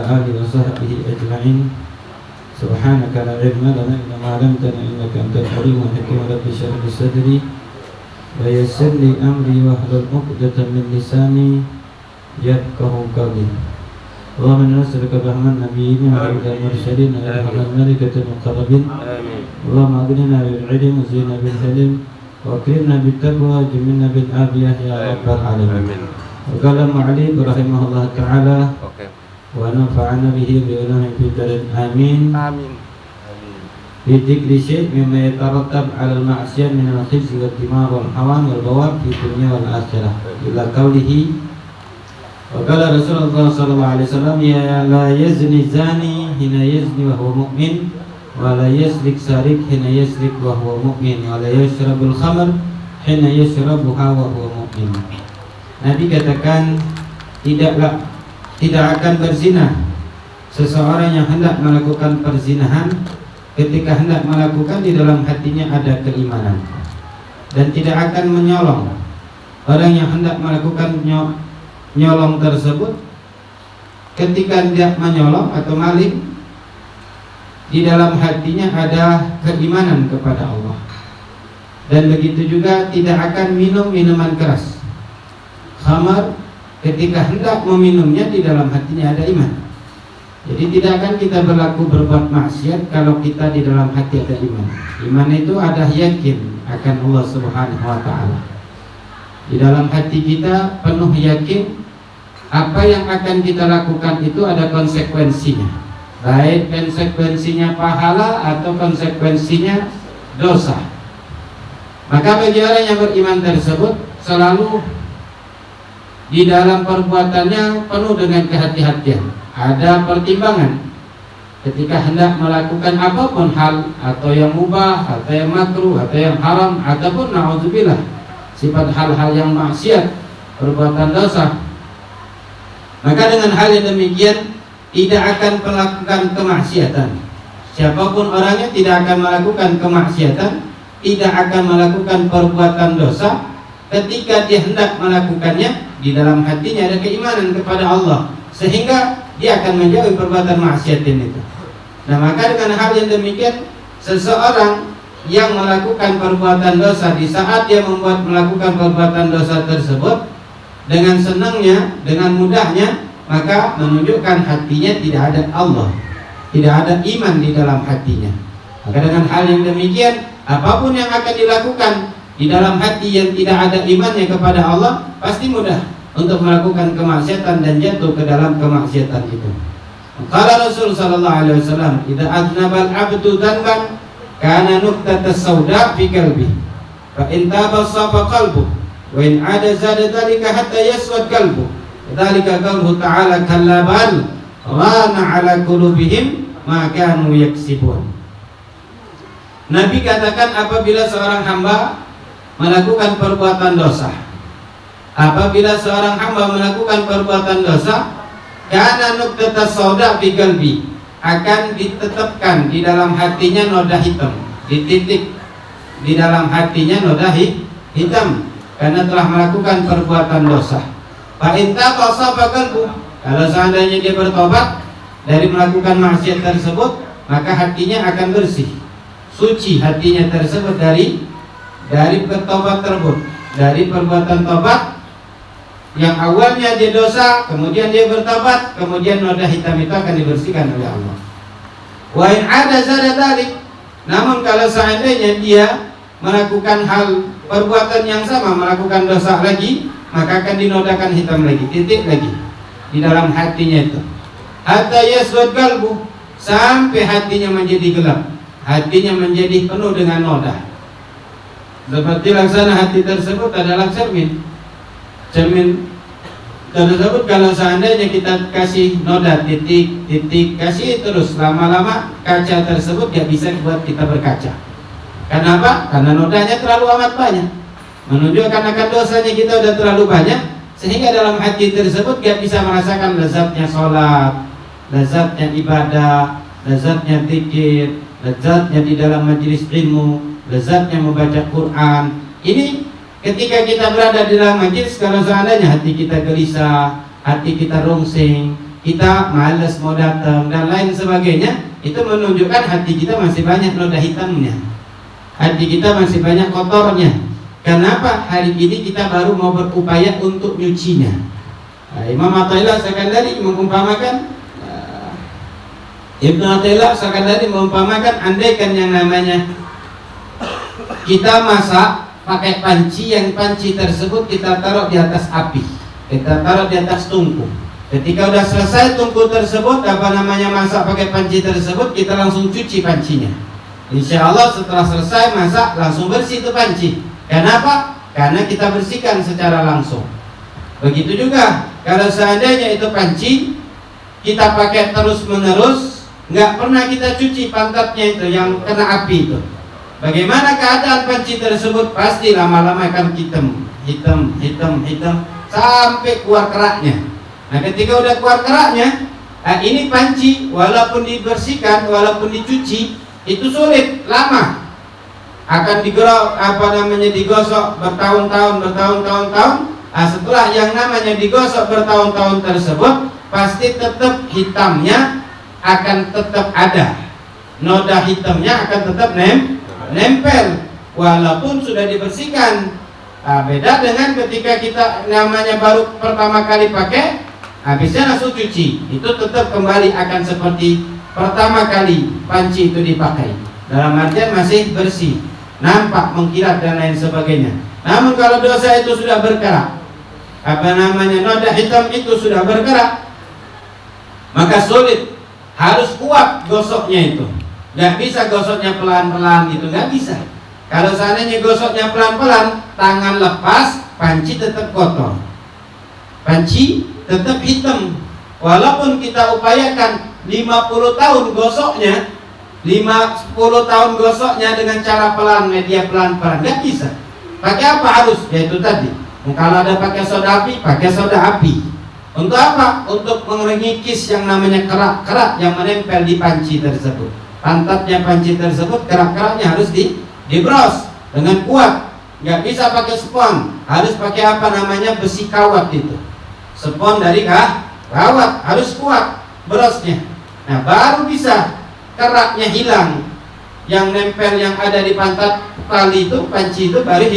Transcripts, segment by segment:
آله وصحبه أجمعين. سبحانك لا علم لنا إلا ما علمتنا إنك أنت العليم الحكيم. رب اشرح لي صدري ويسر لي أمري واحلل عقدة من لساني يفقهوا قولي. اللهم إنا نسألك برحمة النبيين وعبد المرسلين وعلى الملائكة المقربين. اللهم أغننا بالعلم وزينا بالحلم وأكرمنا بالتقوى وجملنا بالعافية يا رب العالمين. وقال المعلم رحمه الله تعالى ونفعنا به بعلومه في الدارين آمين. في ذكر شيء مما يترتب على المعصية من الخزي والدمار والحوان والبواب في الدنيا والآخرة إلى قوله وقال رسول الله صلى الله عليه وسلم لا يزني زاني حين يزني وهو مؤمن ولا يسرق سارق حين يسرق وهو مؤمن ولا يشرب الخمر حين يشربها وهو مؤمن. Nabi katakan tidak akan berzina seseorang yang hendak melakukan perzinahan ketika hendak melakukan di dalam hatinya ada keimanan, dan tidak akan menyolong orang yang hendak melakukan nyolong tersebut ketika hendak menyolong atau maling di dalam hatinya ada keimanan kepada Allah. Dan begitu juga tidak akan minum minuman keras, khamar, ketika hendak meminumnya di dalam hatinya ada iman. Jadi tidak akan kita berbuat maksiat kalau kita di dalam hati ada iman. Iman itu ada yakin akan Allah Subhanahu wa taala. Di dalam hati kita penuh yakin apa yang akan kita lakukan itu ada konsekuensinya, baik konsekuensinya pahala atau konsekuensinya dosa. Maka bagi orang yang beriman tersebut selalu di dalam perbuatannya penuh dengan kehati-hatian, ada pertimbangan ketika hendak melakukan apapun hal, atau yang mubah, atau yang makruh, atau yang haram, ataupun na'udzubillah sifat hal-hal yang maksiat, perbuatan dosa. Maka dengan hal yang demikian tidak akan melakukan kemaksiatan. Siapapun orangnya tidak akan melakukan kemaksiatan, tidak akan melakukan perbuatan dosa ketika dia hendak melakukannya di dalam hatinya ada keimanan kepada Allah, sehingga dia akan menjauhi perbuatan maksiat itu. Nah, maka dengan hal yang demikian seseorang yang melakukan perbuatan dosa di saat dia melakukan perbuatan dosa tersebut dengan senangnya, dengan mudahnya, maka menunjukkan hatinya tidak ada Allah, tidak ada iman di dalam hatinya. Maka dengan hal yang demikian apapun yang akan dilakukan di dalam hati yang tidak ada imannya kepada Allah pasti mudah untuk melakukan kemaksiatan dan jatuh ke dalam kemaksiatan itu. Qala Rasul sallallahu alaihi wasallam, "Idza aznabal 'abdu dhanban kana nuqtatas sauda fi qalbi, fa in taba safa qalbu, wa in 'ada zada dhalika hatta yaswad qalbu." Dzalika qauluhu ta'ala kalla bal rana 'ala qulubihim ma kanu yaksibun. Nabi katakan apabila seorang hamba melakukan perbuatan dosa, apabila seorang hamba melakukan perbuatan dosa, kana nuqtatas sauda fi qalbi, akan ditetapkan di dalam hatinya noda hitam, dititik di dalam hatinya noda hitam karena telah melakukan perbuatan dosa. Fa in taba safa qalbu, kalau seandainya dia bertobat dari melakukan maksiat tersebut, maka hatinya akan bersih, suci hatinya tersebut dari bertobat tersebut, dari perbuatan tobat yang awalnya dia dosa, kemudian dia bertobat, kemudian noda hitam itu akan dibersihkan oleh Allah. Wa in 'ada zada dzalik, namun kalau seandainya dia melakukan hal perbuatan yang sama, melakukan dosa lagi, maka akan dinodakan hitam lagi, titik lagi di dalam hatinya itu. Hatta yaswad qalbu, sampai hatinya menjadi gelap, hatinya menjadi penuh dengan noda. Seperti laksana hati tersebut adalah cermin. Cermin tersebut kalau seandainya kita kasih noda, titik, kasih terus, lama-lama kaca tersebut gak bisa buat kita berkaca. Kenapa? Karena nodanya terlalu amat banyak, menunjukkan akan dosanya kita udah terlalu banyak, sehingga dalam hati tersebut gak bisa merasakan lezatnya sholat, lezatnya ibadah, lezatnya zikir, lezatnya di dalam majelis ilmu, lezatnya membaca Quran. Ini ketika kita berada di dalam majelis, kalau seandainya hati kita gelisah, hati kita rungsing, kita malas mau datang dan lain sebagainya, itu menunjukkan hati kita masih banyak noda hitamnya, hati kita masih banyak kotornya. Kenapa hari ini kita baru mau berupaya untuk nyucinya? Imam Athaillah Sakandari mengumpamakan, Ibnu Athaillah Sakandari mengumpamakan, andaikan yang namanya kita masak pakai panci, yang panci tersebut kita taruh di atas api, kita taruh di atas tungku. Ketika udah selesai tungku tersebut, masak pakai panci tersebut, kita langsung cuci pancinya. Insya Allah setelah selesai masak langsung bersih itu panci. Kenapa? Karena kita bersihkan secara langsung. Begitu juga kalau seandainya itu panci kita pakai terus menerus, nggak pernah kita cuci pantatnya itu yang kena api itu, bagaimana keadaan panci tersebut? Pasti lama-lama akan hitam sampai keluar keraknya. Nah, ketika udah keluar keraknya, ini panci walaupun dibersihkan, walaupun dicuci, itu sulit, lama. Akan digosok bertahun-tahun. Setelah yang namanya digosok bertahun-tahun tersebut, pasti tetap hitamnya akan tetap ada. Noda hitamnya akan tetap nempel walaupun sudah dibersihkan. Beda dengan ketika kita namanya baru pertama kali pakai, habisnya langsung cuci, itu tetap kembali akan seperti pertama kali panci itu dipakai. Dalam artian masih bersih, nampak mengkilat dan lain sebagainya. Namun kalau dosa itu sudah berkerak, noda hitam itu sudah berkerak, maka sulit, harus kuat gosoknya itu. Gak bisa gosoknya pelan-pelan gitu, gak bisa. Kalau seandainya gosoknya pelan-pelan, tangan lepas, panci tetap kotor, panci tetap hitam. Walaupun kita upayakan 50 tahun gosoknya, 50 tahun gosoknya dengan cara pelan, media pelan-pelan, gak bisa. Pakai apa harus? Yaitu tadi, kalau ada pakai soda api, pakai soda api. Untuk apa? Untuk mengikis yang namanya kerak-kerak yang menempel di panci tersebut. Pantatnya panci tersebut, kerak-keraknya harus dibros dengan kuat. Gak bisa pakai spon, harus pakai besi kawat itu. Spon dari kawat harus kuat brosnya. Nah, baru bisa keraknya hilang, yang nempel yang ada di pantat tali itu, panci itu baru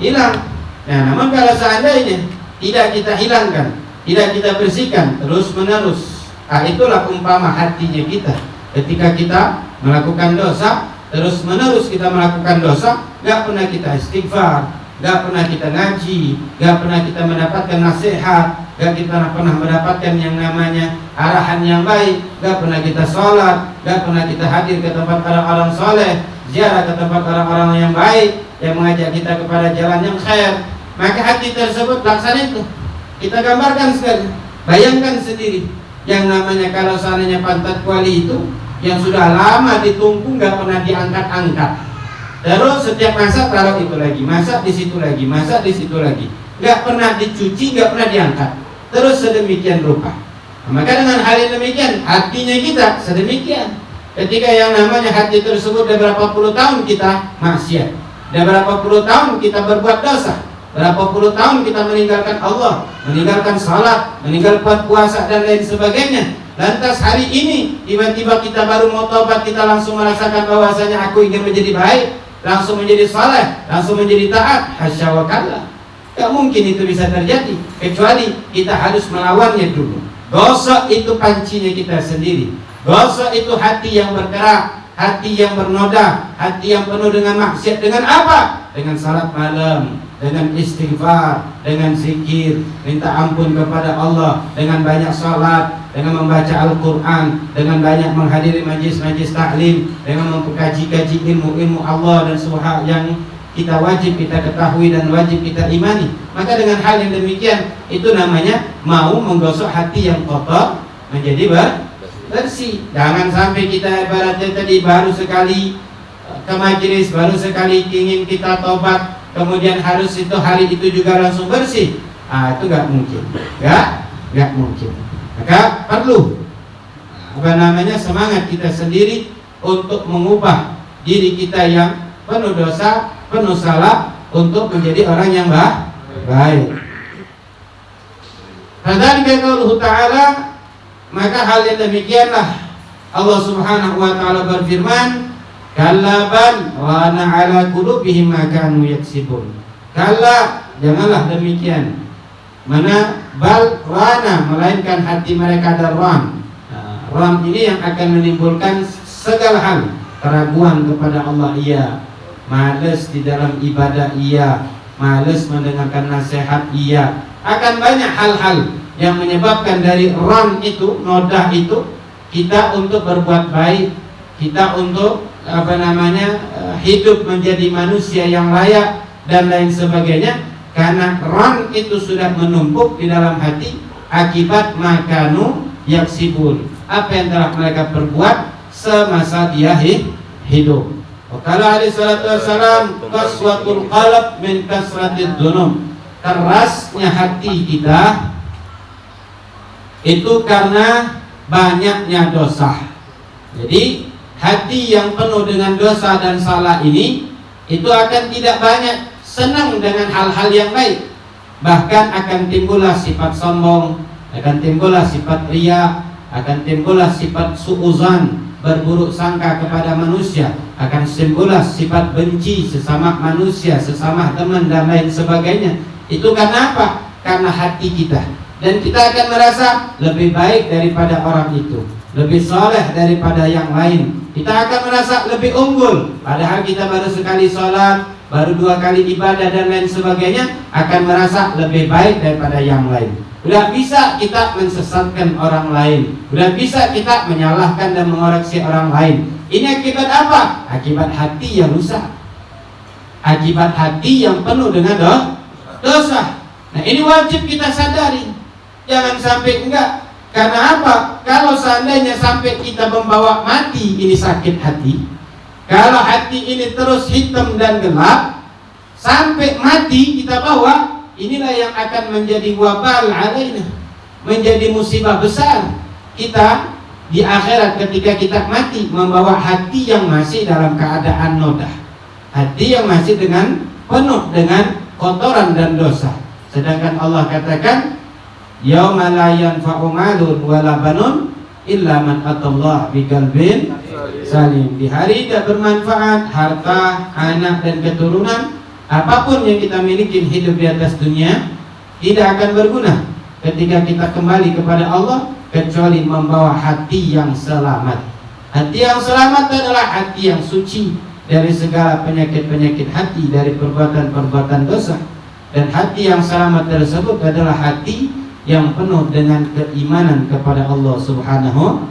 hilang. Nah, namun kalau seandainya tidak kita hilangkan, tidak kita bersihkan terus menerus, itulah umpama hatinya kita. Ketika kita melakukan dosa, terus menerus kita melakukan dosa, gak pernah kita istighfar, gak pernah kita ngaji, gak pernah kita mendapatkan nasihat, gak kita pernah mendapatkan yang namanya arahan yang baik, gak pernah kita sholat, gak pernah kita hadir ke tempat orang-orang soleh, ziarah ke tempat orang-orang yang baik yang mengajak kita kepada jalan yang khair. Maka hati tersebut laksana itu. Kita gambarkan sekali, bayangkan sendiri, yang namanya kalau seandainya pantat kuali itu yang sudah lama ditunggu gak pernah diangkat-angkat, terus setiap masak taruh itu lagi, masak di situ lagi, masak di situ lagi, gak pernah dicuci, gak pernah diangkat, terus sedemikian rupa. Nah, maka dengan hal yang demikian, hatinya kita sedemikian. Ketika yang namanya hati tersebut udah berapa puluh tahun kita maksiat, udah berapa puluh tahun kita berbuat dosa, berapa puluh tahun kita meninggalkan Allah, meninggalkan salat, meninggalkan puasa dan lain sebagainya. Lantas hari ini tiba-tiba kita baru mau tobat, kita langsung merasakan bahwasanya aku ingin menjadi baik, langsung menjadi saleh, langsung menjadi taat. Hasya wa kalla. Gak mungkin itu bisa terjadi, kecuali kita harus melawannya dulu. Gosok itu pancinya kita sendiri. Gosok itu hati yang bergerak, hati yang bernoda, hati yang penuh dengan maksiat. Dengan apa? Dengan salat malam, dengan istighfar, dengan zikir, minta ampun kepada Allah, dengan banyak salat, dengan membaca Al-Quran, dengan banyak menghadiri majlis-majlis taklim, dengan mengkaji-kaji ilmu-ilmu Allah dan sunnah yang kita wajib kita ketahui dan wajib kita imani. Maka dengan hal yang demikian, itu namanya mau menggosok hati yang kotor menjadi bersih. Jangan sampai kita ibaratnya tadi baru sekali ke majlis, baru sekali ingin kita tobat, kemudian harus itu hari itu juga langsung bersih. Itu gak mungkin, gak mungkin. Maka perlu semangat kita sendiri untuk mengubah diri kita yang penuh dosa, penuh salah, untuk menjadi orang yang baik. Kadzalika qauluhu ta'ala, maka hal yang demikianlah Allah Subhanahu wa taala berfirman, kalla bal rana ala qulubihim ma kanu yaksibun. Kalla, janganlah demikian. Mana bal rana, melainkan hati mereka ada ran. Ran ini yang akan menimbulkan segala hal, keraguan kepada Allah, iya, malas di dalam ibadah, iya, malas mendengarkan nasihat, iya. Akan banyak hal-hal yang menyebabkan dari ran itu, noda itu, kita untuk berbuat baik, kita untuk hidup menjadi manusia yang layak dan lain sebagainya, karena ran itu sudah menumpuk di dalam hati akibat makanu yaksibun, apa yang telah mereka perbuat semasa dia hidup. Kalau alaihi salatu wassalam, qaswatul qalb min kasratid dzunub, kerasnya hati kita itu karena banyaknya dosa. Jadi hati yang penuh dengan dosa dan salah ini itu akan tidak banyak senang dengan hal-hal yang baik. Bahkan akan timbullah sifat sombong, akan timbullah sifat riya, akan timbullah sifat suuzan, berburuk sangka kepada manusia, akan timbullah sifat benci sesama manusia, sesama teman dan lain sebagainya. Itu karena apa? Karena hati kita. Dan kita akan merasa lebih baik daripada orang itu, lebih soleh daripada yang lain. Kita akan merasa lebih unggul, padahal kita baru sekali sholat, baru 2 kali ibadah dan lain sebagainya, akan merasa lebih baik daripada yang lain. Udah bisa kita mensesatkan orang lain, udah bisa kita menyalahkan dan mengoreksi orang lain. Ini akibat apa? Akibat hati yang rusak, akibat hati yang penuh dengan dosa. Nah, ini wajib kita sadari. Jangan sampai enggak. Karena apa? Kalau seandainya sampai kita membawa mati, ini sakit hati. Kalau hati ini terus hitam dan gelap, sampai mati kita bawa, inilah yang akan menjadi wabal alaina, menjadi musibah besar kita di akhirat ketika kita mati, membawa hati yang masih dalam keadaan nodah, hati yang masih dengan penuh dengan kotoran dan dosa. Sedangkan Allah katakan, yauma la yanfa'u malun wala banun illa man atallaha biqalbin salim. Di hari tidak bermanfaat harta, anak dan keturunan, apapun yang kita miliki hidup di atas dunia tidak akan berguna ketika kita kembali kepada Allah, kecuali membawa hati yang selamat. Hati yang selamat adalah hati yang suci dari segala penyakit-penyakit hati, dari perbuatan-perbuatan dosa. Dan hati yang selamat tersebut adalah hati yang penuh dengan keimanan kepada Allah Subhanahu.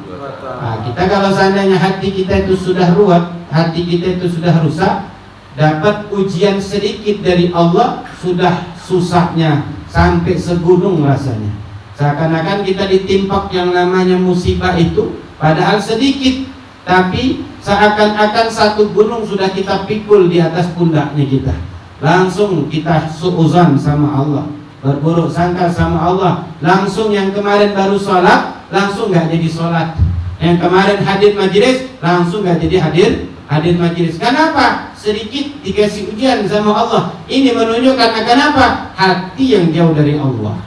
Kita kalau seandainya hati kita itu sudah ruwet, hati kita itu sudah rusak, dapat ujian sedikit dari Allah sudah susahnya sampai segunung rasanya. Seakan-akan kita ditimpa yang namanya musibah itu, padahal sedikit, tapi seakan-akan satu gunung sudah kita pikul di atas pundaknya kita. Langsung kita suuzan sama Allah, berburuk sangka sama Allah. Langsung yang kemarin baru sholat, langsung gak jadi sholat. Yang kemarin hadir majelis, langsung gak jadi hadir majelis. Kenapa? Sedikit dikasih ujian sama Allah. Ini menunjukkan akan apa? Hati yang jauh dari Allah,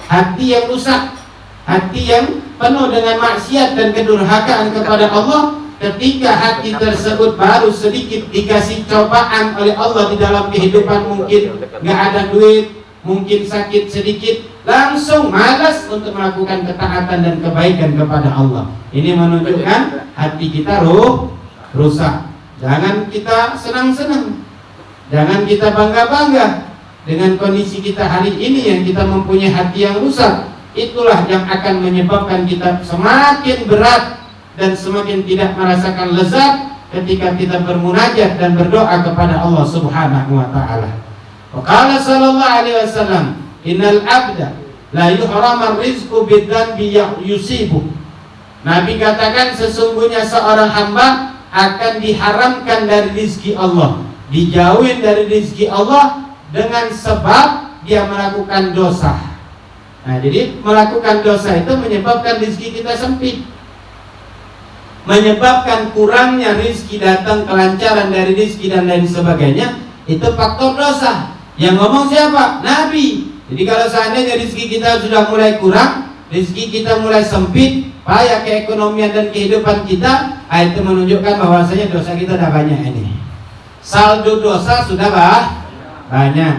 hati yang rusak, hati yang penuh dengan maksiat dan kedurhakaan kepada Allah. Ketika hati tersebut baru sedikit dikasih cobaan oleh Allah di dalam kehidupan, mungkin gak ada duit, mungkin sakit sedikit, langsung malas untuk melakukan ketaatan dan kebaikan kepada Allah. Ini menunjukkan hati kita rusak. Jangan kita senang-senang, jangan kita bangga-bangga dengan kondisi kita hari ini yang kita mempunyai hati yang rusak. Itulah yang akan menyebabkan kita semakin berat dan semakin tidak merasakan lezat ketika kita bermunajat dan berdoa kepada Allah Subhanahu wa ta'ala. Qala sallallahu alaihi wasallam, innal abda la yuhramar rizqu bidzanbi yusibu. Nabi katakan, sesungguhnya seorang hamba akan diharamkan dari rizki Allah, dijauhin dari rizki Allah dengan sebab dia melakukan dosa. Nah, jadi melakukan dosa itu menyebabkan rizki kita sempit, menyebabkan kurangnya rizki datang, kelancaran dari rizki dan lain sebagainya. Itu faktor dosa. Yang ngomong siapa? Nabi. Jadi kalau seandainya rizki kita sudah mulai kurang, rezeki kita mulai sempit, payah keekonomian dan kehidupan kita, itu menunjukkan bahwasanya dosa kita sudah banyak ini. Saldo dosa sudah banyak.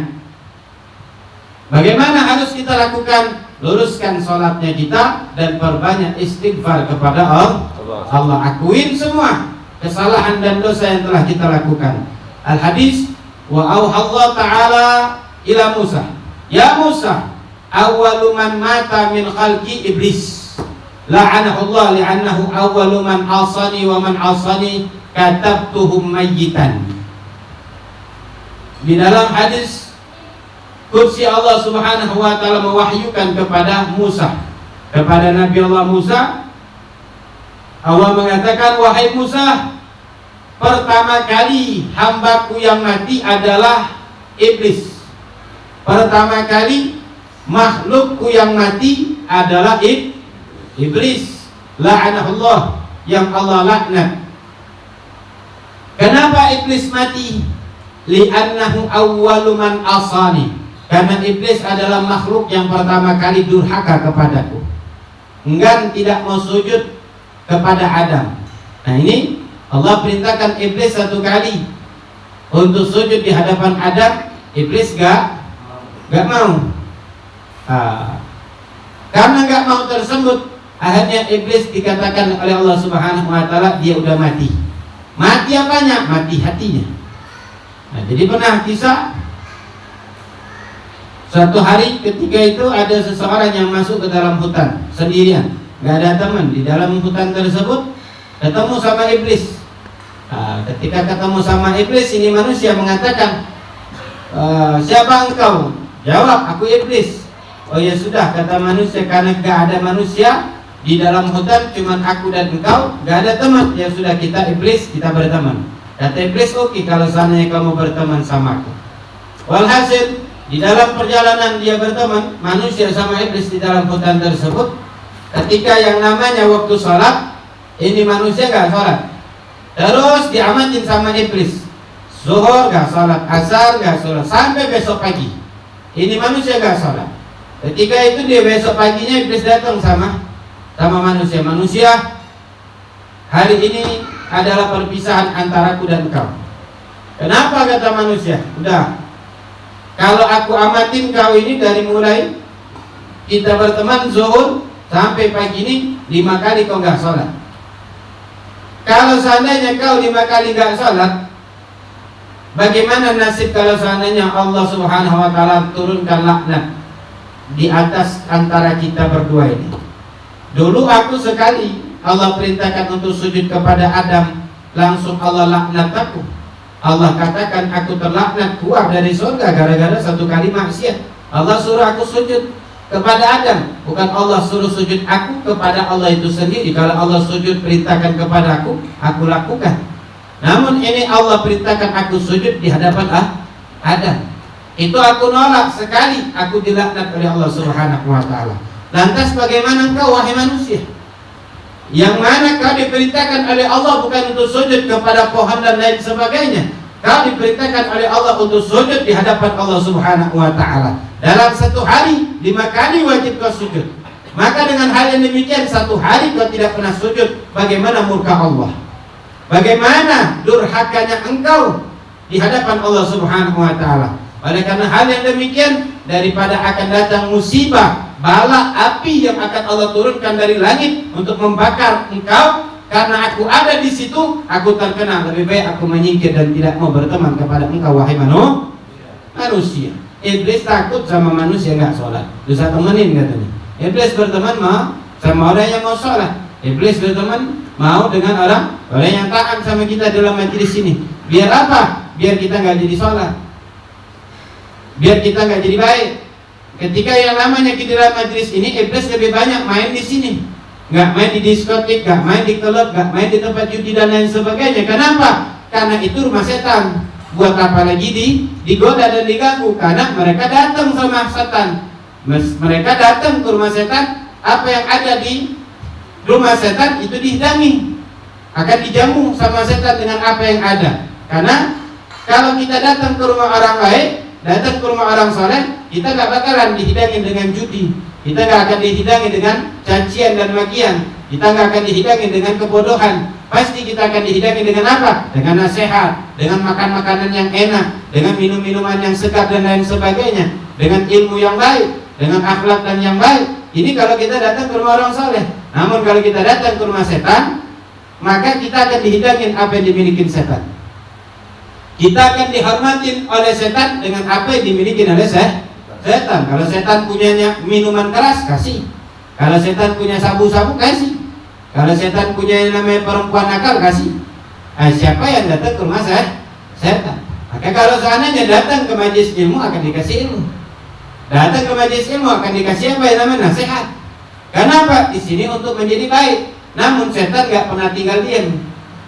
Bagaimana harus kita lakukan? Luruskan sholatnya kita dan perbanyak istighfar kepada Allah. Akuin semua kesalahan dan dosa yang telah kita lakukan. Al-hadis wa Allah ta'ala ila Musa, ya Musa, awwalu man mata min khalqi iblis, la'anahu Allah li'annahu awwalu man asani wa man asani katabtuhum mayyitan. Di dalam hadis kursi Allah subhanahu wa ta'ala mewahyukan kepada Musa, kepada Nabi Allah Musa, Allah mengatakan, wahai Musa, pertama kali hambaku yang mati adalah iblis. Pertama kali makhlukku yang mati adalah iblis. La'anahullah, yang Allah laknat. Kenapa iblis mati? Li'annahu awwalu man asani. Karena iblis adalah makhluk yang pertama kali durhaka kepadaku. Enggan tidak mau sujud kepada Adam. Nah ini Allah perintahkan iblis satu kali untuk sujud di hadapan Adam. Iblis gak mau. Karena gak mau tersebut, akhirnya iblis dikatakan oleh Allah subhanahu wa ta'ala, dia udah mati. Mati apanya? Mati hatinya. Nah, jadi pernah kisah, suatu hari ketika itu ada seseorang yang masuk ke dalam hutan sendirian, gak ada teman. Di dalam hutan tersebut ketemu sama iblis. Ketika ketemu sama iblis, ini manusia mengatakan, siapa engkau? Jawab, aku iblis. Oh ya sudah, kata manusia, karena gak ada manusia di dalam hutan, cuman aku dan engkau, gak ada teman. Ya sudah, kita iblis, kita berteman. Kata iblis, oke, kalau seandainya kamu berteman sama aku. Walhasil, di dalam perjalanan dia berteman, manusia sama iblis di dalam hutan tersebut, ketika yang namanya waktu sholat, ini manusia gak sholat. Terus diamatin sama iblis, zuhur gak sholat, asar gak sholat, sampai besok pagi. Ini manusia gak sholat. Ketika itu dia besok paginya iblis datang sama manusia. Manusia, hari ini adalah perpisahan antaraku dan kau. Kenapa? Kata manusia, udah, kalau aku amatin kau ini dari mulai kita berteman zuhur sampai pagi ini 5 kali kau gak sholat. Kalau seandainya kau 5 kali gak sholat, bagaimana nasib kalau seandainya Allah subhanahu wa ta'ala turunkan laknat di atas antara kita berdua ini? Dulu aku sekali Allah perintahkan untuk sujud kepada Adam, langsung Allah laknat aku. Allah katakan aku terlaknat, keluar dari surga gara-gara satu kali maksiat. Allah suruh aku sujud kepada Adam, bukan Allah suruh sujud aku kepada Allah itu sendiri. Kalau Allah sujud perintahkan kepada aku lakukan. Namun ini Allah perintahkan aku sujud di hadapan Adam. Itu aku nolak sekali, aku dilaknat oleh Allah subhanahu wa ta'ala. Lantas bagaimana engkau wahai manusia, yang mana kau diperintahkan oleh Allah bukan untuk sujud kepada pohon dan lain sebagainya. Kau diperintahkan oleh Allah untuk sujud di hadapan Allah subhanahu wa ta'ala. Dalam satu hari 5 kali wajib kau sujud. Maka dengan hal yang demikian, satu hari kau tidak pernah sujud, bagaimana murka Allah? Bagaimana durhakanya engkau di hadapan Allah subhanahu wa ta'ala? Oleh karena hal yang demikian, daripada akan datang musibah, bala api yang akan Allah turunkan dari langit untuk membakar engkau, karena aku ada di situ, aku terkena. Lebih baik aku menyingkir dan tidak mau berteman kepada engkau wahai manusia. Iblis takut sama manusia nggak sholat, bisa temenin katanya. Iblis berteman mau sama orang yang mau sholat. Iblis berteman mau dengan orang yang taat sama kita dalam majelis ini. Biar apa? Biar kita nggak jadi sholat, biar kita nggak jadi baik. Ketika yang namanya kita dalam majelis ini, iblis lebih banyak main di sini, nggak main di diskotik, nggak main di klub, nggak main di tempat judi dan lain sebagainya. Kenapa? Karena itu rumah setan. Buat apa lagi digoda dan diganggu? Karena mereka datang sama setan. Mereka datang ke rumah setan. Apa yang ada di rumah setan itu dihidangi, akan dijamu sama setan dengan apa yang ada. Karena kalau kita datang ke rumah orang lain, datang ke rumah orang soleh, kita nggak bakalan dihidangi dengan judi, kita nggak akan dihidangi dengan cacian dan makian, kita nggak akan dihidangi dengan kebodohan. Pasti kita akan dihidangi dengan apa? Dengan nasihat, dengan makan makanan yang enak, dengan minum minuman yang segar dan lain sebagainya, dengan ilmu yang baik, dengan akhlak dan yang baik. Ini kalau kita datang ke rumah orang soleh. Namun kalau kita datang ke rumah setan, maka kita akan dihidangin apa yang dimiliki setan. Kita akan dihormatin oleh setan dengan apa yang dimiliki oleh setan. Kalau setan punyanya minuman keras, kasih. Kalau setan punya sabu-sabu, kasih. Kalau setan punya yang namanya perempuan nakal, kasih. Siapa yang datang ke rumah setan? Maka kalau seandainya datang ke majelis ilmu akan dikasih ilmu. Datang ke majelis ilmu akan dikasih apa yang namanya nasihat. Kenapa? Di sini untuk menjadi baik. Namun setan gak pernah tinggal diam.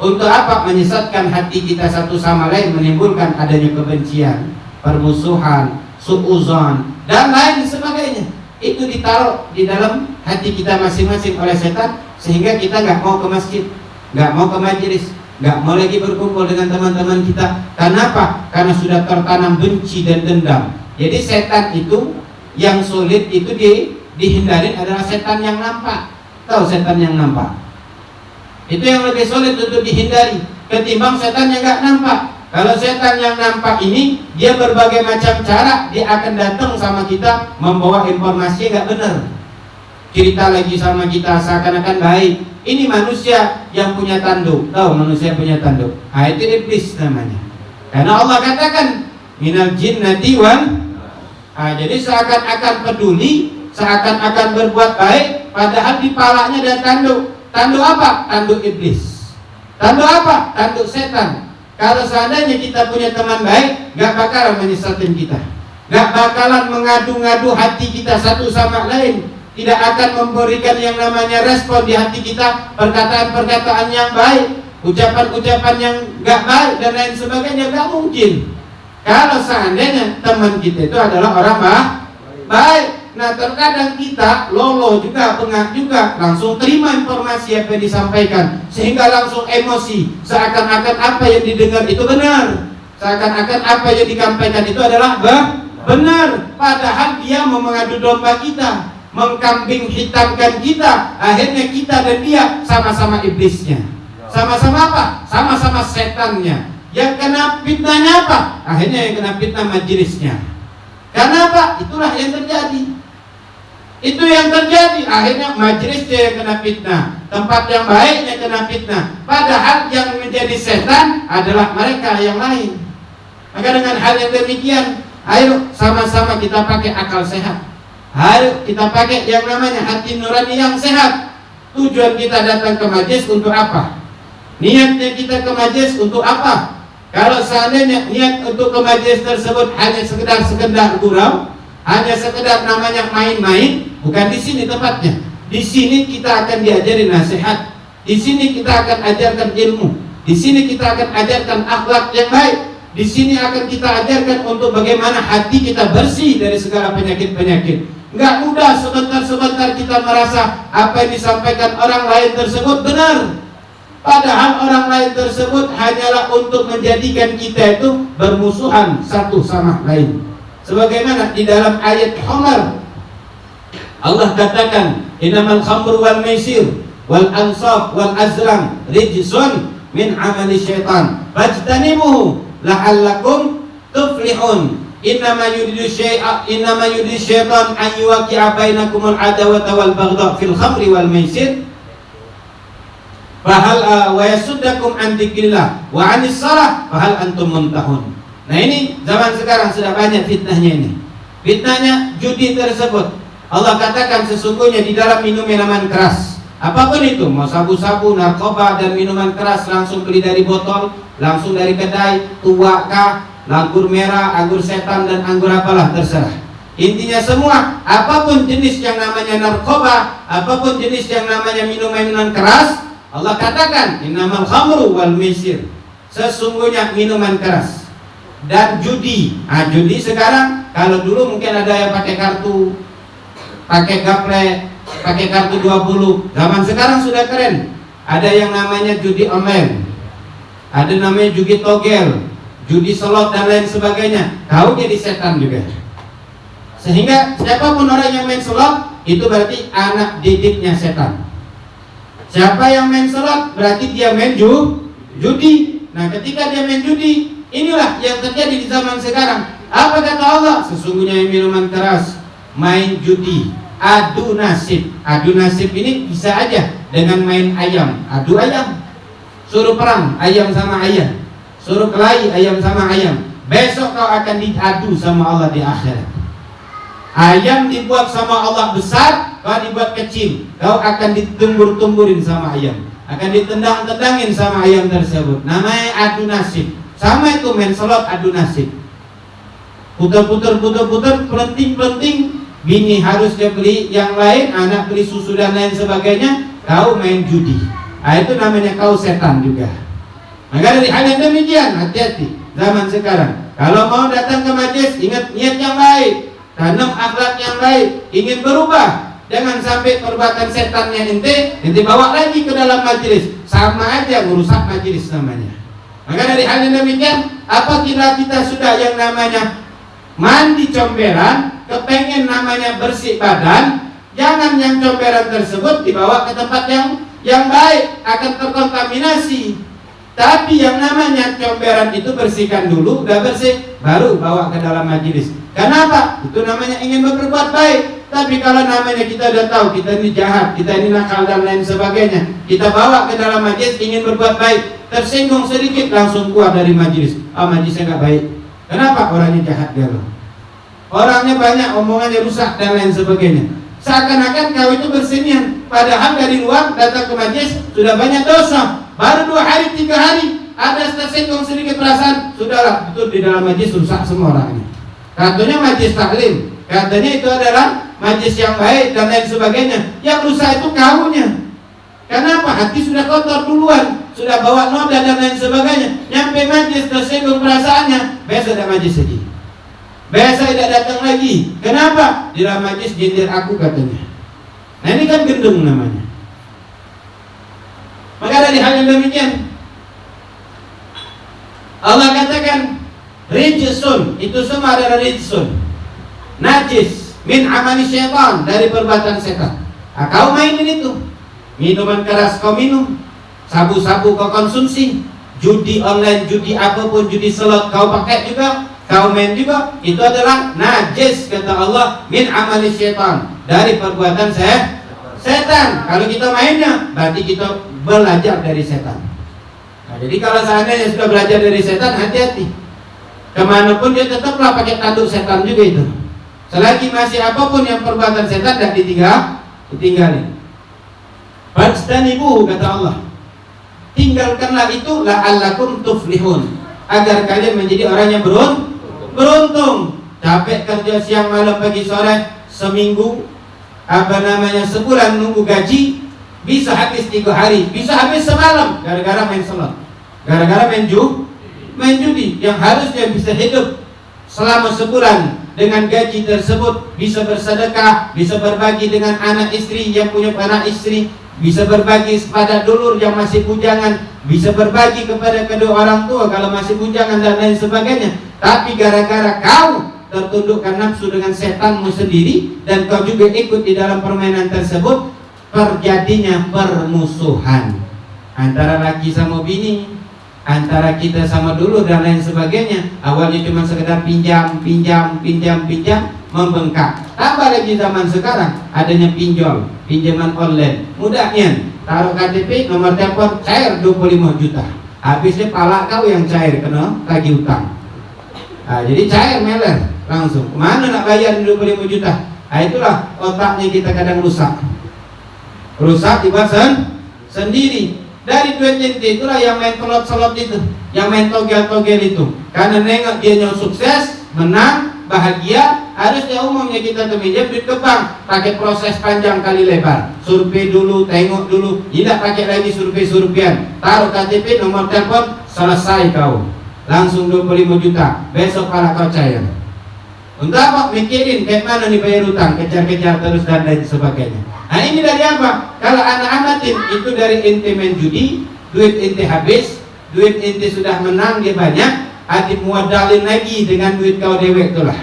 Untuk apa? Menyesatkan hati kita satu sama lain, menimbulkan adanya kebencian, permusuhan, suuzon, dan lain sebagainya. Itu ditaruh di dalam hati kita masing-masing oleh setan, sehingga kita gak mau ke masjid, gak mau ke majelis, gak mau lagi berkumpul dengan teman-teman kita. Kenapa? Karena sudah tertanam benci dan dendam. Jadi setan itu yang sulit itu dihindarin adalah setan yang nampak. Tahu setan yang nampak? Itu yang lebih sulit untuk dihindari ketimbang setan yang gak nampak. Kalau setan yang nampak ini, dia berbagai macam cara, dia akan datang sama kita membawa informasi yang gak benar. Cerita lagi sama kita seakan-akan baik. Ini manusia yang punya tanduk. Tahu manusia punya tanduk? Itu iblis namanya. Karena Allah katakan minal jinnati wal. Jadi seakan-akan peduli, seakan-akan berbuat baik, padahal di palanya ada tanduk. Tanduk apa? Tanduk iblis. Tanduk apa? Tanduk setan. Kalau seandainya kita punya teman baik, gak bakalan menyesatin kita, gak bakalan mengadu-ngadu hati kita satu sama lain, tidak akan memberikan yang namanya respon di hati kita, perkataan-perkataan yang baik, ucapan-ucapan yang gak baik dan lain sebagainya. Gak mungkin kalau seandainya teman kita itu adalah orang baik. Nah terkadang kita lolo juga, bengak juga, langsung terima informasi apa yang disampaikan, sehingga langsung emosi, seakan-akan apa yang didengar itu benar, seakan-akan apa yang disampaikan itu adalah benar. Padahal dia mau mengadu domba kita, mengkambing hitamkan kita. Akhirnya kita dan dia sama-sama iblisnya. Sama-sama apa? Sama-sama setannya. Yang kena fitnahnya apa? Akhirnya yang kena fitnah majelisnya. Karena apa? Itulah yang terjadi. Itu yang terjadi. Akhirnya majelisnya yang kena fitnah, tempat yang baiknya kena fitnah. Padahal yang menjadi setan adalah mereka yang lain. Maka dengan hal yang demikian, ayo sama-sama kita pakai akal sehat. Ayo kita pakai yang namanya hati nurani yang sehat. Tujuan kita datang ke majelis untuk apa? Niatnya kita ke majelis untuk apa? Kalau seandainya niat untuk ke majelis tersebut hanya sekedar gurau, hanya sekedar namanya main-main, bukan di sini tempatnya. Di sini kita akan diajari nasihat. Di sini kita akan ajarkan ilmu. Di sini kita akan ajarkan akhlak yang baik. Di sini akan kita ajarkan untuk bagaimana hati kita bersih dari segala penyakit-penyakit. Enggak mudah sebentar-sebentar kita merasa apa yang disampaikan orang lain tersebut benar, padahal orang lain tersebut hanyalah untuk menjadikan kita itu bermusuhan satu sama lain. Sebagaimana di dalam ayat Umar, Allah katakan, innamal khamru wal maisir wal ansab wal azlam rijsun min amali syaitan fajtanibuhu la'allakum tuflihun. Innama yuridu syaitan an yuwaqi'a bainakumul adawata wal baghdha fil khamri wal maisir fahal wa yasuddakum an dzikrillah wa 'anis shalah fahal antum muntahun. Nah ini zaman sekarang sudah banyak fitnahnya ini. Fitnahnya judi tersebut. Allah katakan sesungguhnya di dalam minum minuman keras, apapun itu, mau sabu-sabu, narkoba dan minuman keras, langsung beli dari botol, langsung dari kedai, tua kah, anggur merah, anggur setan dan anggur apalah terserah. Intinya semua, apapun jenis yang namanya narkoba, apapun jenis yang namanya minuman keras, Allah katakan innamal khamru wal maisir, sesungguhnya minuman keras dan judi. Judi sekarang, kalau dulu mungkin ada yang pakai kartu, pakai gaple, pakai kartu 20. Zaman sekarang sudah keren. Ada yang namanya judi online, ada namanya judi togel, judi slot dan lain sebagainya, kau jadi setan juga. Sehingga siapapun orang yang main slot itu berarti anak didiknya setan. Siapa yang main slot berarti dia main judi. Nah, ketika dia main judi, inilah yang terjadi di zaman sekarang. Apa kata Allah? Sesungguhnya yang minuman keras, main judi, adu nasib. Adu nasib ini bisa aja dengan main ayam, adu ayam. Suruh perang ayam sama ayam, suruh kelahi ayam sama ayam. Besok kau akan diadu sama Allah di akhirat. Ayam dibuat sama Allah besar, kau dibuat kecil. Kau akan ditumbur-tumburin sama ayam, akan ditendang-tendangin sama ayam tersebut. Namanya adu nasib. Sama itu main slot adu nasib. Putar-putar, pelenting. Bini harus dia beli yang lain, anak beli susu dan lain sebagainya. Kau main judi. Itu namanya kau setan juga. Maka dari hal yang demikian, hati-hati zaman sekarang. Kalau mau datang ke majelis, ingat niat yang baik, tanam akhlak yang baik, ingin berubah. Jangan sampai perbuatan setannya ente bawa lagi ke dalam majelis. Sama aja merusak majelis namanya. Maka dari hal yang demikian, apabila kita sudah yang namanya mandi comberan, kepengen namanya bersih badan, jangan yang comberan tersebut dibawa ke tempat yang baik, akan terkontaminasi. Tapi yang namanya comberan itu bersihkan dulu, udah bersih, baru bawa ke dalam majelis. Kenapa? Itu namanya ingin berbuat baik. Tapi kalau namanya kita udah tahu kita ini jahat, kita ini nakal dan lain sebagainya, kita bawa ke dalam majelis ingin berbuat baik, tersinggung sedikit langsung keluar dari majelis. Majelisnya nggak baik. Kenapa? Orangnya jahat dia loh. Orangnya banyak, omongannya rusak dan lain sebagainya. Seakan-akan kau itu bersenian, padahal dari luar datang ke majelis sudah banyak dosa. Baru 2 hari 3 hari ada tersinggung sedikit perasaan, sudahlah betul di dalam majelis rusak semua orangnya. Katanya majelis taklim, katanya itu adalah majelis yang baik dan lain sebagainya. Yang rusak itu kaunya. Kenapa? Hati sudah kotor duluan, sudah bawa noda dan lain sebagainya. Nyampe majelis tersinggung perasaannya, besok ada majelis lagi. Besok tidak datang lagi. Kenapa? Di dalam majelis jindir aku katanya. Nah ini kan gendeng namanya. Maka dari hal yang demikian, Allah katakan rijsun, itu semua adalah rijsun, najis, min amali syaitan, dari perbuatan setan. Kau mainin itu, minuman keras kau minum, sabu-sabu kau konsumsi, judi online, judi apapun, judi slot kau pakai juga, kau main juga, itu adalah najis kata Allah, min amali syaitan, dari perbuatan setan. Kalau kita mainnya, berarti kita belajar dari setan. Nah, jadi kalau seandainya sudah belajar dari setan, hati-hati. Kemanapun dia tetaplah pakai tanduk setan juga itu. Selagi masih apapun yang perbuatan setan, tidak ditinggalin. Fajtanibuhu kata Allah. Tinggalkanlah itu la'allakum tuflihun, agar kalian menjadi orang yang beruntung. Capek kerja siang malam pagi sore, seminggu sebulan nunggu gaji, bisa habis 3 hari, bisa habis semalam gara-gara main slot, gara-gara main judi. Yang harusnya bisa hidup selama sebulan dengan gaji tersebut, bisa bersedekah, bisa berbagi dengan anak istri yang punya anak istri, bisa berbagi kepada dulur yang masih bujangan, bisa berbagi kepada kedua orang tua kalau masih bujangan dan lain sebagainya. Tapi gara-gara kau tertundukkan nafsu dengan setanmu sendiri dan kau juga ikut di dalam permainan tersebut, terjadinya permusuhan antara laki sama bini, antara kita sama dulur dan lain sebagainya. Awalnya cuma sekedar pinjam, membengkak. Tambah lagi zaman sekarang adanya pinjaman online. Mudahnya taruh KTP, nomor telepon, cair 25 juta. Habisnya pala kau yang cair kena tagih utang. Jadi cair meler langsung. Kemana nak bayar 25 juta? Itulah otaknya kita kadang rusak dibuat sendiri. Dari duit ente itulah yang main selot itu, yang main togel itu. Karena nengok dia sukses, menang, bahagia. Harusnya umumnya kita minjem duit ke bank, pakai proses panjang kali lebar, survei dulu, tengok dulu, tidak pakai lagi survei-surveian. Taruh KTP, nomor telepon, selesai kau, langsung 25 juta. Besok pala kau cair. Untuk apa? Mikirin kayak mana nih bayar utang, kejar-kejar terus dan lain sebagainya. Nah ini dari apa? Kalau anak-anak itu dari ente main judi, duit ente habis, duit ente sudah menang dia banyak, dimodalin lagi dengan duit kau dewek itulah.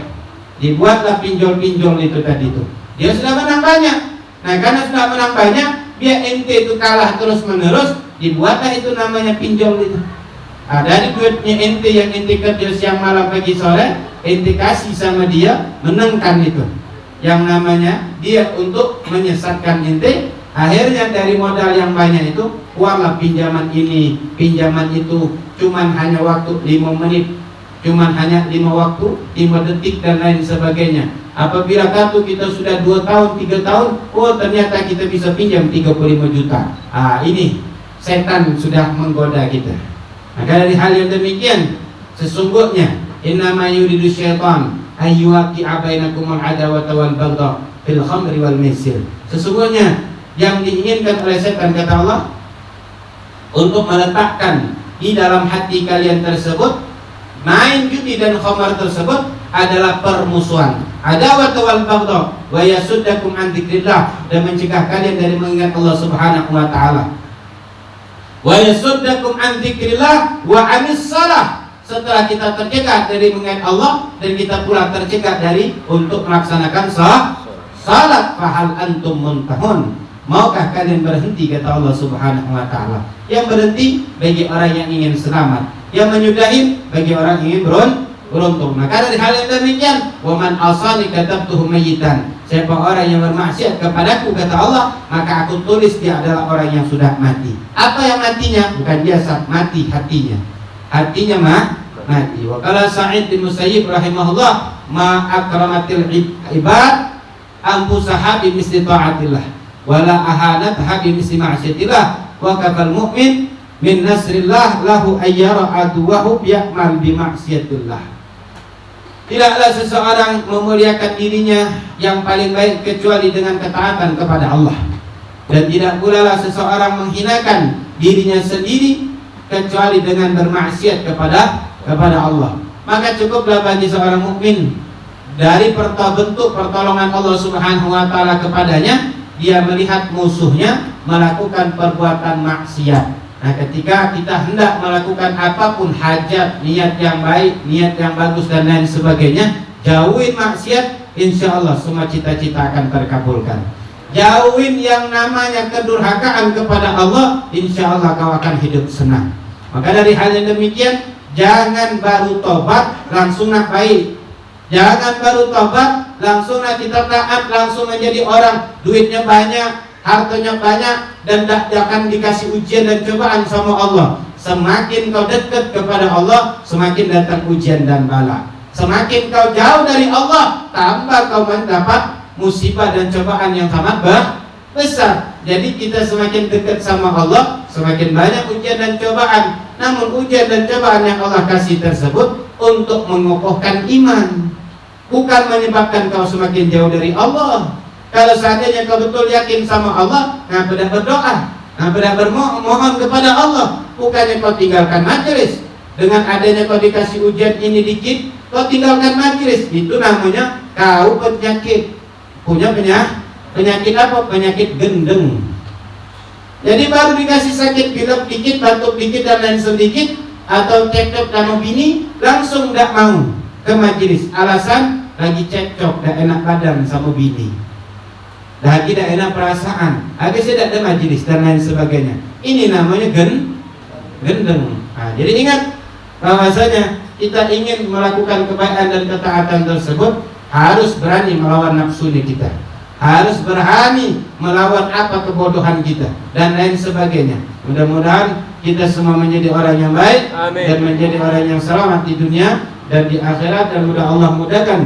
Dibuatlah pinjol-pinjol itu tadi itu. Dia sudah menang banyak. Nah, karena sudah menang banyak, biar ente itu kalah terus menerus, dibuatlah itu namanya pinjol itu. Dari duitnya ente yang ente kerja siang malam pagi sore, ente kasih sama dia, menangkan itu. Yang namanya dia untuk menyesatkan ente. Akhirnya dari modal yang banyak itu keluarlah pinjaman ini, pinjaman itu, cuman hanya waktu 5 menit, cuman hanya 5 waktu, 5 detik dan lain sebagainya. Apabila kartu kita sudah 2 tahun, 3 tahun, oh ternyata kita bisa pinjam 35 juta. Ini setan sudah menggoda kita. Maka dari hal yang demikian, sesungguhnya innama yuridu syaitan ayyuqi'a bainakumul adawata wal baghdha fil khamri wal maisir. Sesungguhnya yang diinginkan oleh setan, kata Allah, untuk meletakkan di dalam hati kalian tersebut main judi dan khamar tersebut adalah permusuhan, adawat wal baghdha, wa yasuddakum an dzikrillah, dan mencegah kalian dari mengingat Allah Subhanahu wa taala. Wa yasuddakum an dzikrillah wa anis shalah. Setelah kita tercegah dari mengingat Allah, dan kita pula tercegah dari untuk melaksanakan salat, fahal antum muntahun. Maukah kalian berhenti, kata Allah Subhanahu wa taala. Yang berhenti bagi orang yang ingin selamat, yang menyudahi bagi orang yang ingin beruntung. Maka dari hal yang demikian, wa man asani katabtuhu mayyitan. Siapa orang yang bermaksiat kepadaku, kata Allah, maka aku tulis dia adalah orang yang sudah mati. Apa yang matinya? Bukan jasad, mati hatinya. Hatinya mati. Wa qala Sa'id bin Musayyib rahimahullah, ma akramatil ibad anfusaha bi misli ta'atillah wala ahanatha bi misli ma'siyatillah wa kafal mu'min min nasrillah lahu ayyara aduwahu ya'mal bi ma'siyatillah. Tidaklah seseorang memuliakan dirinya yang paling baik kecuali dengan ketaatan kepada Allah, dan tidak pula lah seseorang menghinakan dirinya sendiri kecuali dengan bermaksiat kepada Allah. Maka cukuplah bagi seorang mukmin dari bentuk pertolongan Allah Subhanahu wa taala kepadanya, dia melihat musuhnya melakukan perbuatan maksiat. Nah, ketika kita hendak melakukan apapun, hajat, niat yang baik, niat yang bagus dan lain sebagainya, jauhin maksiat, insya Allah semua cita-cita akan terkabulkan. Jauhin yang namanya kedurhakaan kepada Allah, insya Allah kau akan hidup senang. Maka dari hal yang demikian, jangan baru tobat langsung nak baik. Jangan baru tobat langsung nak kita taat, langsung menjadi orang duitnya banyak, hartanya banyak, dan tidak akan dikasih ujian dan cobaan sama Allah. Semakin kau dekat kepada Allah, semakin datang ujian dan bala. Semakin kau jauh dari Allah, tambah kau mendapat musibah dan cobaan yang sangat besar. Jadi kita semakin dekat sama Allah, semakin banyak ujian dan cobaan. Namun ujian dan cobaan yang Allah kasih tersebut untuk mengokohkan iman, bukan menyebabkan kau semakin jauh dari Allah. Kalau seandainya kau betul yakin sama Allah, kenapa tidak berdoa? Kenapa tidak bermohon kepada Allah? Bukannya kau tinggalkan majelis. Dengan adanya kau dikasih ujian ini dikit, kau tinggalkan majelis. Itu namanya kau penyakit. Punya penyakit apa? Penyakit gendeng. Jadi baru dikasih sakit pilek dikit, batuk dikit dan lain sedikit, atau cekcok sama bini, langsung tidak mau ke majelis. Alasan lagi cekcok, tidak enak badan sama bini, lagi tidak enak perasaan, lagi tidak ada majelis dan lain sebagainya. Ini namanya gendeng. Nah, jadi ingat bahwasanya kita ingin melakukan kebaikan dan ketaatan tersebut, harus berani melawan nafsu kita, harus berani melawan apa kebodohan kita dan lain sebagainya. Mudah-mudahan kita semua menjadi orang yang baik. Amin. Dan menjadi orang yang selamat di dunia dan di akhirat, dan mudah Allah mudahkan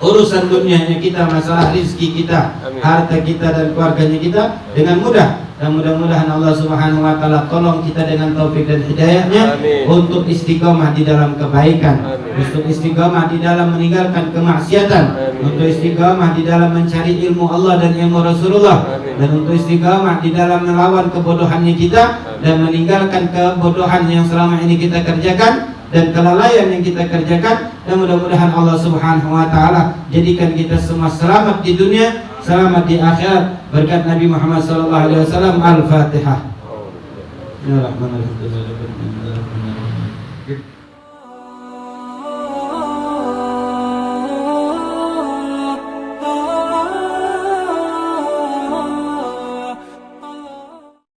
urusan dunianya kita, masalah rizki kita, amin, harta kita dan keluarganya kita dengan mudah. Dan mudah-mudahan Allah Subhanahu wa taala tolong kita dengan taufik dan hidayahnya, amin, untuk istiqomah di dalam kebaikan, amin, untuk istiqomah di dalam meninggalkan kemaksiatan, amin, untuk istiqomah di dalam mencari ilmu Allah dan ilmu Rasulullah, amin, dan untuk istiqomah di dalam melawan kebodohannya kita, amin, dan meninggalkan kebodohan yang selama ini kita kerjakan dan kelalaian yang kita kerjakan. Dan mudah-mudahan Allah Subhanahu wa taala jadikan kita semua selamat di dunia, selamat di akhirat, berkat Nabi Muhammad sallallahu alaihi wasallam. Al-Fatihah. Bismillahirrahmanirrahim.